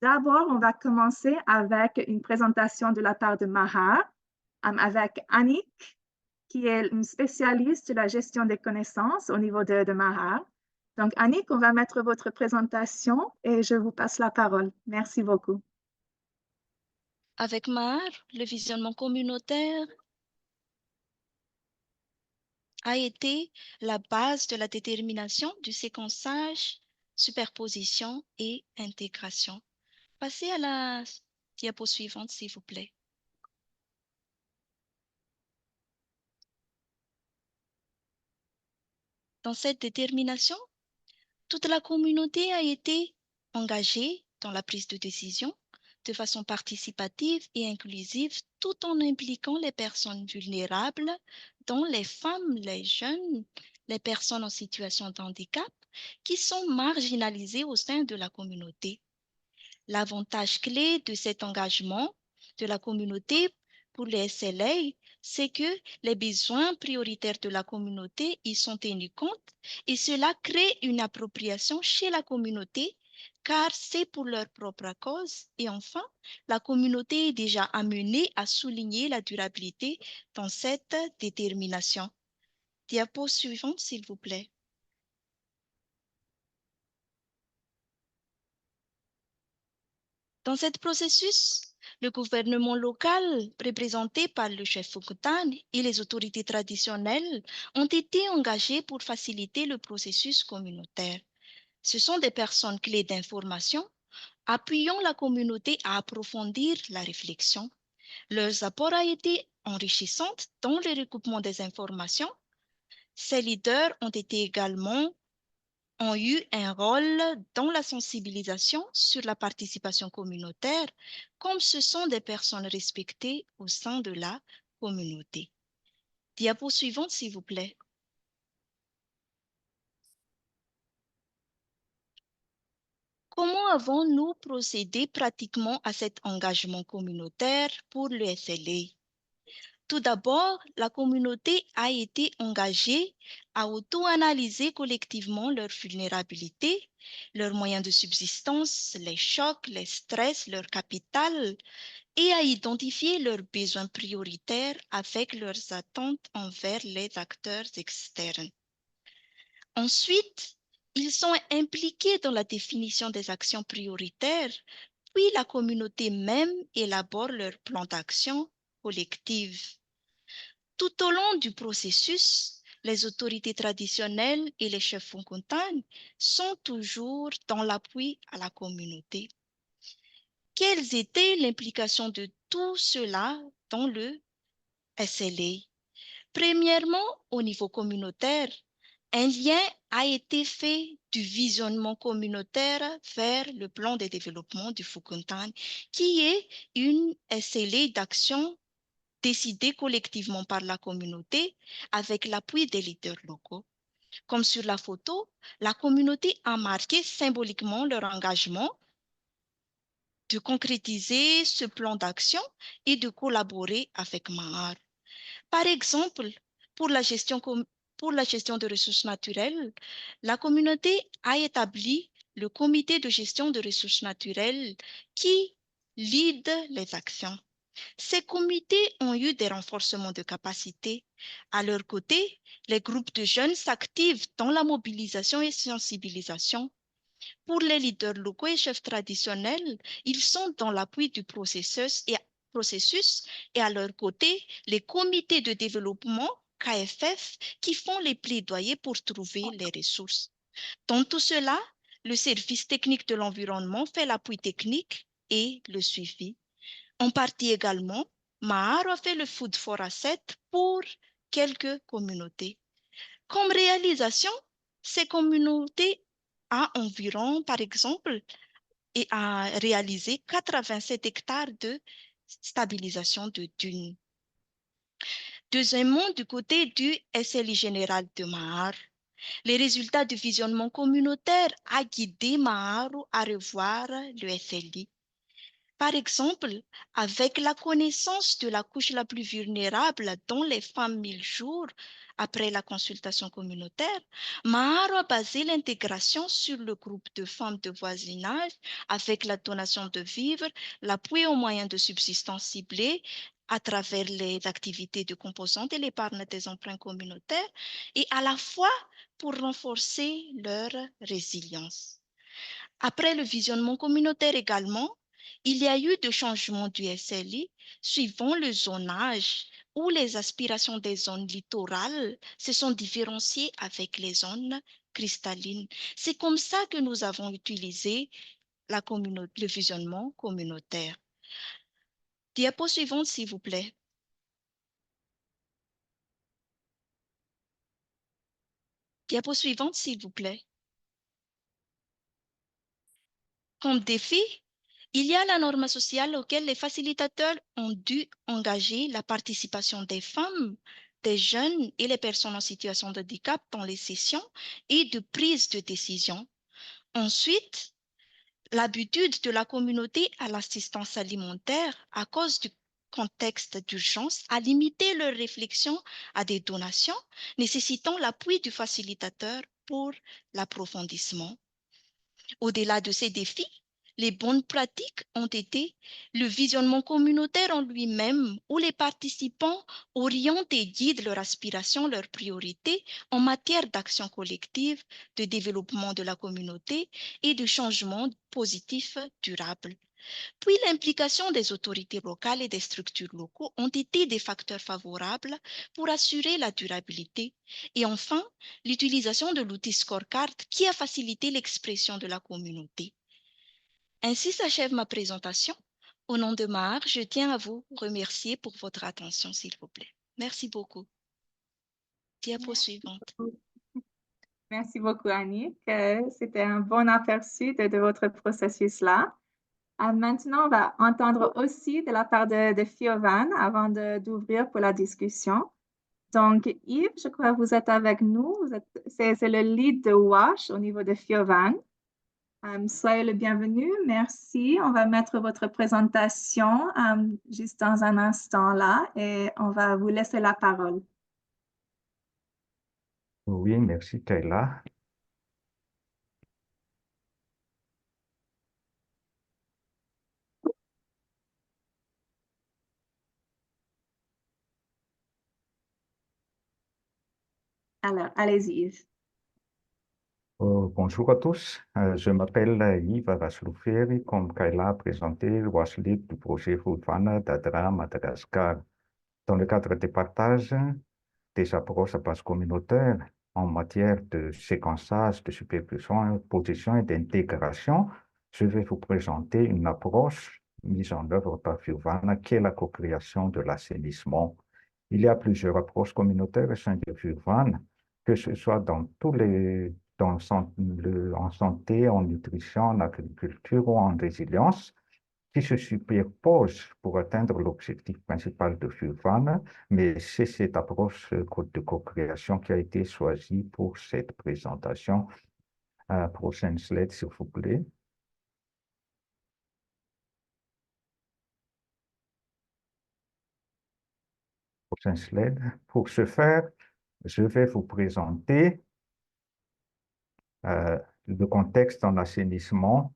D'abord, on va commencer avec une présentation de la part de Mahar, avec Annick, qui est une spécialiste de la gestion des connaissances au niveau de Mahar. Donc, Annick, on va mettre votre présentation et je vous passe la parole. Merci beaucoup. Avec Mahar, le visionnement communautaire a été la base de la détermination du séquençage, superposition et intégration. Passez à la diapo suivante, s'il vous plaît. Dans cette détermination, toute la communauté a été engagée dans la prise de décision de façon participative et inclusive, tout en impliquant les personnes vulnérables, dont les femmes, les jeunes, les personnes en situation de handicap, qui sont marginalisées au sein de la communauté. L'avantage clé de cet engagement de la communauté pour les SLA, c'est que les besoins prioritaires de la communauté y sont tenus compte et cela crée une appropriation chez la communauté car c'est pour leur propre cause. Et enfin, la communauté est déjà amenée à souligner la durabilité dans cette détermination. Diapo suivante, s'il vous plaît. Dans ce processus, le gouvernement local, représenté par le chef Fokotan et les autorités traditionnelles, ont été engagés pour faciliter le processus communautaire. Ce sont des personnes clés d'information, appuyant la communauté à approfondir la réflexion. Leurs apports ont été enrichissants dans le recoupement des informations. Ces leaders ont eu un rôle dans la sensibilisation sur la participation communautaire, comme ce sont des personnes respectées au sein de la communauté. Diapo suivante, s'il vous plaît. Comment avons-nous procédé pratiquement à cet engagement communautaire pour le SLA? Tout d'abord, la communauté a été engagée à auto-analyser collectivement leurs vulnérabilités, leurs moyens de subsistance, les chocs, les stress, leur capital, et à identifier leurs besoins prioritaires avec leurs attentes envers les acteurs externes. Ensuite, ils sont impliqués dans la définition des actions prioritaires, puis la communauté même élabore leur plan d'action collective. Tout au long du processus, les autorités traditionnelles et les chefs foncontagnes sont toujours dans l'appui à la communauté. Quelles étaient l'implication de tout cela dans le SLA? Premièrement, au niveau communautaire, un lien a été fait du visionnement communautaire vers le plan de développement du Foukontane, qui est une SLA d'action décidée collectivement par la communauté avec l'appui des leaders locaux. Comme sur la photo, la communauté a marqué symboliquement leur engagement de concrétiser ce plan d'action et de collaborer avec Mahar. Par exemple, pour la gestion de ressources naturelles, la communauté a établi le comité de gestion de ressources naturelles qui lead les actions. Ces comités ont eu des renforcements de capacités. À leur côté, les groupes de jeunes s'activent dans la mobilisation et sensibilisation. Pour les leaders locaux et chefs traditionnels, ils sont dans l'appui du processus et à leur côté, les comités de développement KFF qui font les plaidoyers pour trouver les ressources. Dans tout cela, le service technique de l'environnement fait l'appui technique et le suivi. En partie également, Mahar a fait le Food for Asset pour quelques communautés. Comme réalisation, ces communautés a environ, par exemple, et a réalisé 87 hectares de stabilisation de dunes. Deuxièmement, du côté du SLI général de Mahar, les résultats du visionnement communautaire a guidé Mahar à revoir le SLI. Par exemple, avec la connaissance de la couche la plus vulnérable dont les femmes 1000 jours après la consultation communautaire, Maharo a basé l'intégration sur le groupe de femmes de voisinage avec la donation de vivres, l'appui aux moyens de subsistance ciblés à travers les activités de composante et l'épargne des emprunts communautaires, et à la fois pour renforcer leur résilience. Après le visionnement communautaire également, il y a eu des changements du SLI suivant le zonage où les aspirations des zones littorales se sont différenciées avec les zones cristallines. C'est comme ça que nous avons utilisé le visionnement communautaire. Diapo suivante, s'il vous plaît. Diapo suivante, s'il vous plaît. Comme défi, il y a la norme sociale auquel les facilitateurs ont dû engager la participation des femmes, des jeunes et les personnes en situation de handicap dans les sessions et de prise de décision. Ensuite, l'habitude de la communauté à l'assistance alimentaire à cause du contexte d'urgence a limité leur réflexion à des donations nécessitant l'appui du facilitateur pour l'approfondissement. Au-delà de ces défis, les bonnes pratiques ont été le visionnement communautaire en lui-même, où les participants orientent et guident leur aspiration, leurs priorités en matière d'action collective, de développement de la communauté et de changement positif durable. Puis l'implication des autorités locales et des structures locaux ont été des facteurs favorables pour assurer la durabilité. Et enfin, l'utilisation de l'outil Scorecard qui a facilité l'expression de la communauté. Ainsi s'achève ma présentation. Au nom de Mahar, je tiens à vous remercier pour votre attention, s'il vous plaît. Merci beaucoup. Diapo suivante. Merci beaucoup, Annick. C'était un bon aperçu de votre processus-là. Maintenant, on va entendre aussi de la part de Fiovan avant d'ouvrir pour la discussion. Donc, Yves, je crois que vous êtes avec nous. C'est le lead de WASH au niveau de Fiovan. Soyez le bienvenu. Merci. On va mettre votre présentation juste dans un instant là et on va vous laisser la parole. Oui, merci Kayla. Alors, allez-y, Yves. Bonjour à tous, je m'appelle Yves Araslouferi, comme Kayla a présenté, WASH-lead du projet Foodvana d'Adra, Madagascar. Dans le cadre des partages des approches à base communautaire en matière de séquençage, de supervision, position et d'intégration, je vais vous présenter une approche mise en œuvre par Foodvana qui est la co-création de l'assainissement. Il y a plusieurs approches communautaires au sein de Foodvana, que ce soit dans en santé, en nutrition, en agriculture ou en résilience, qui se superposent pour atteindre l'objectif principal de Foodvana, mais c'est cette approche de co-création qui a été choisie pour cette présentation. Prochaine slide, s'il vous plaît. Prochaine slide. Pour ce faire, je vais vous présenter le contexte en assainissement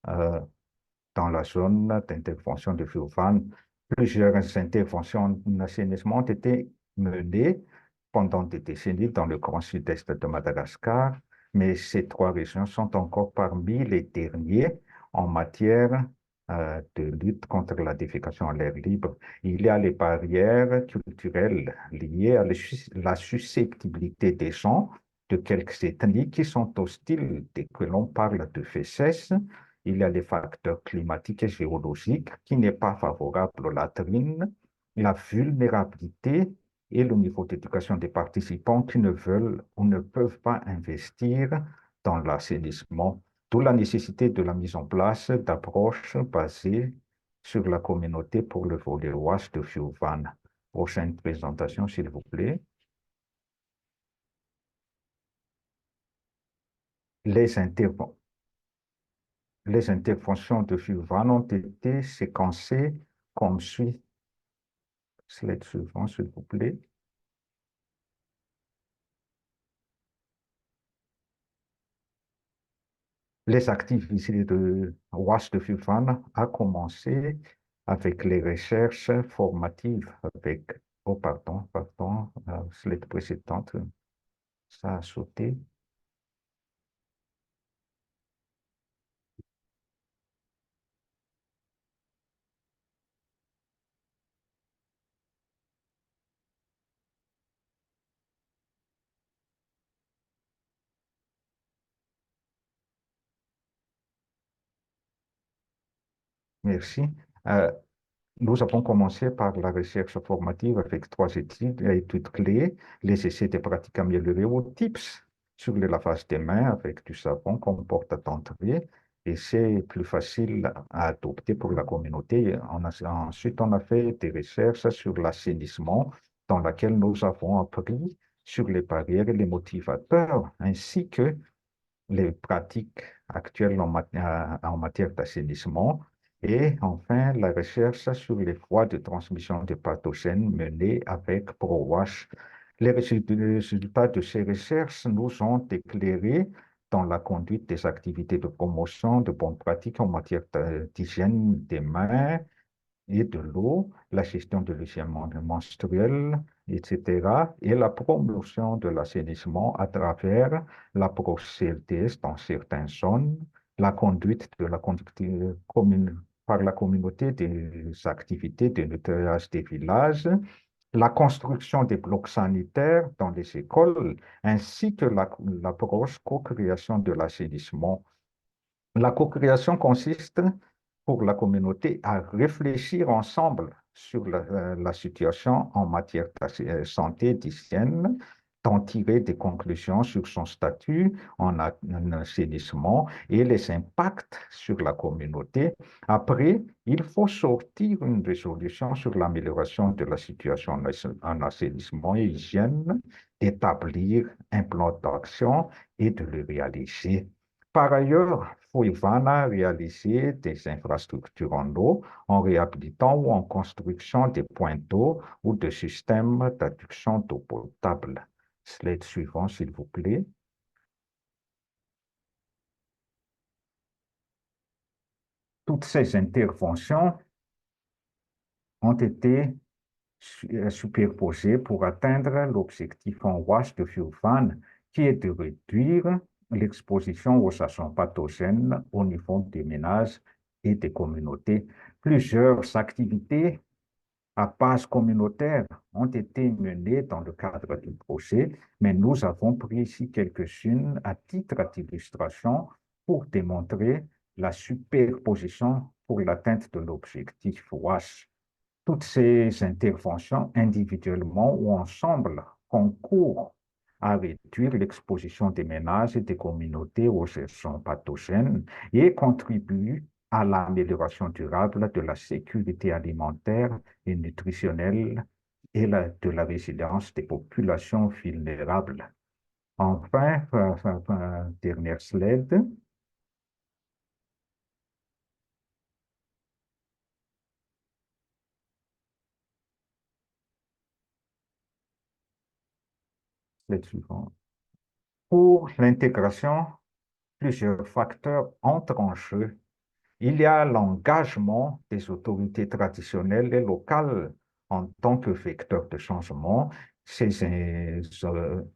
dans la zone d'intervention de Foodvana. Plusieurs interventions en assainissement ont été menées pendant des décennies dans le grand sud-est de Madagascar, mais ces trois régions sont encore parmi les derniers en matière de lutte contre la défécation en l'air libre. Il y a les barrières culturelles liées à la susceptibilité des gens de quelques ethnies qui sont hostiles dès que l'on parle de fesses. Il y a les facteurs climatiques et géologiques qui n'est pas favorable aux latrines, la vulnérabilité et le niveau d'éducation des participants qui ne veulent ou ne peuvent pas investir dans l'assainissement, d'où la nécessité de la mise en place d'approches basées sur la communauté pour le volet WASH de Foodvana. Prochaine présentation, s'il vous plaît. Les les interventions de Fulvan ont été séquencées comme suit. Slide suivant, s'il vous plaît. Les activités de WASH de Fulvan a commencé avec les recherches formatives avec, oh pardon, slide précédente, ça a sauté. Merci. Euh, Nous avons commencé par la recherche formative avec 3 études clés, les essais de pratiques améliorées ou TIPS sur le lavage des mains avec du savon comme porte d'entrée, et c'est plus facile à adopter pour la communauté. Ensuite, on a fait des recherches sur l'assainissement dans laquelle nous avons appris sur les barrières et les motivateurs, ainsi que les pratiques actuelles en matière d'assainissement. Et enfin, la recherche sur les voies de transmission des pathogènes menée avec ProWash. Les résultats de ces recherches nous ont éclairés dans la conduite des activités de promotion de bonnes pratiques en matière d'hygiène des mains et de l'eau, la gestion de l'hygiène menstruelle, etc., et la promotion de l'assainissement à travers l'approche CLTS dans certaines zones, la conduite de la par la communauté des activités de nettoyage des villages, la construction des blocs sanitaires dans les écoles, ainsi que l'approche co-création de l'assainissement. La co-création consiste pour la communauté à réfléchir ensemble sur la situation en matière de santé, d'hygiène, d'en tirer des conclusions sur son statut en assainissement et les impacts sur la communauté. Après, il faut sortir une résolution sur l'amélioration de la situation en assainissement et hygiène, d'établir un plan d'action et de le réaliser. Par ailleurs, Fulvan a réalisé des infrastructures en eau en réhabilitant ou en construction des points d'eau ou de systèmes d'adduction d'eau potable. Slide suivant, s'il vous plaît. Toutes ces interventions ont été superposées pour atteindre l'objectif en WASH de Fulvan, qui est de réduire l'exposition aux agents pathogènes au niveau des ménages et des communautés. Plusieurs activités à base communautaire ont été menées dans le cadre du projet, mais nous avons pris ici quelques-unes à titre d'illustration pour démontrer la superposition pour l'atteinte de l'objectif WASH. Toutes ces interventions, individuellement ou ensemble, concourent à réduire l'exposition des ménages et des communautés aux agents pathogènes et contribuent à l'amélioration durable de la sécurité alimentaire et nutritionnelle et de la résilience des populations vulnérables. Enfin, dernière slide. Slide suivant. Pour l'intégration, plusieurs facteurs entrent en jeu. Il y a l'engagement des autorités traditionnelles et locales en tant que vecteurs de changement. Ces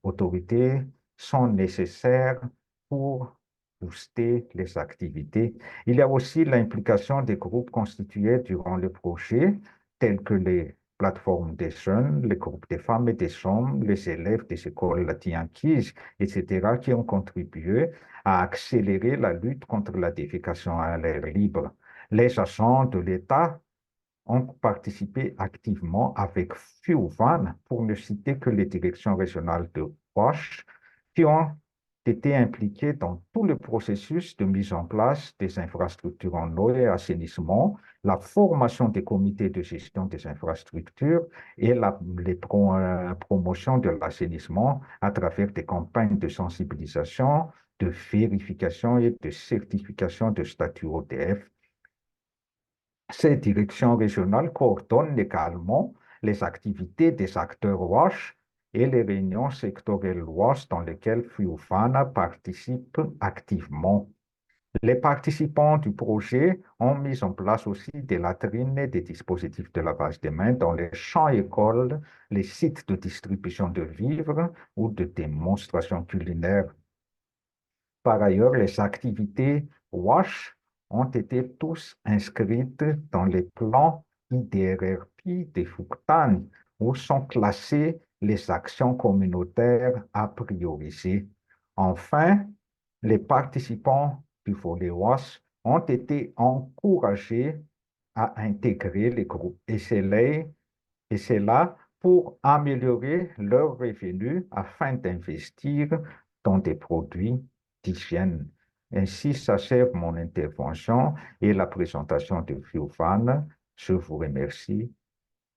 autorités sont nécessaires pour booster les activités. Il y a aussi l'implication des groupes constitués durant le projet, tels que les plateformes des jeunes, les groupes des femmes et des hommes, les élèves des écoles Tianquis, etc., qui ont contribué à accélérer la lutte contre la défécation à l'air libre. Les agents de l'État ont participé activement avec Fulvan, pour ne citer que les directions régionales de WASH, qui ont été impliquées dans tout le processus de mise en place des infrastructures en eau et assainissement, la formation des comités de gestion des infrastructures et les promotions de l'assainissement à travers des campagnes de sensibilisation, de vérification et de certification de statut ODF. Ces directions régionales coordonnent également les activités des acteurs WASH et les réunions sectorielles WASH dans lesquelles FIUFANA participe activement. Les participants du projet ont mis en place aussi des latrines et des dispositifs de lavage des mains dans les champs écoles, les sites de distribution de vivres ou de démonstrations culinaires. Par ailleurs, les activités WASH ont été tous inscrites dans les plans IDRRP des FUCTAN, où sont classées les actions communautaires à prioriser. Enfin, les participants du volet WASH ont été encouragés à intégrer les groupes SLA, et c'est là pour améliorer leurs revenus afin d'investir dans des produits d'hygiène. Ainsi s'achève mon intervention et la présentation de FIUFAN. Je vous remercie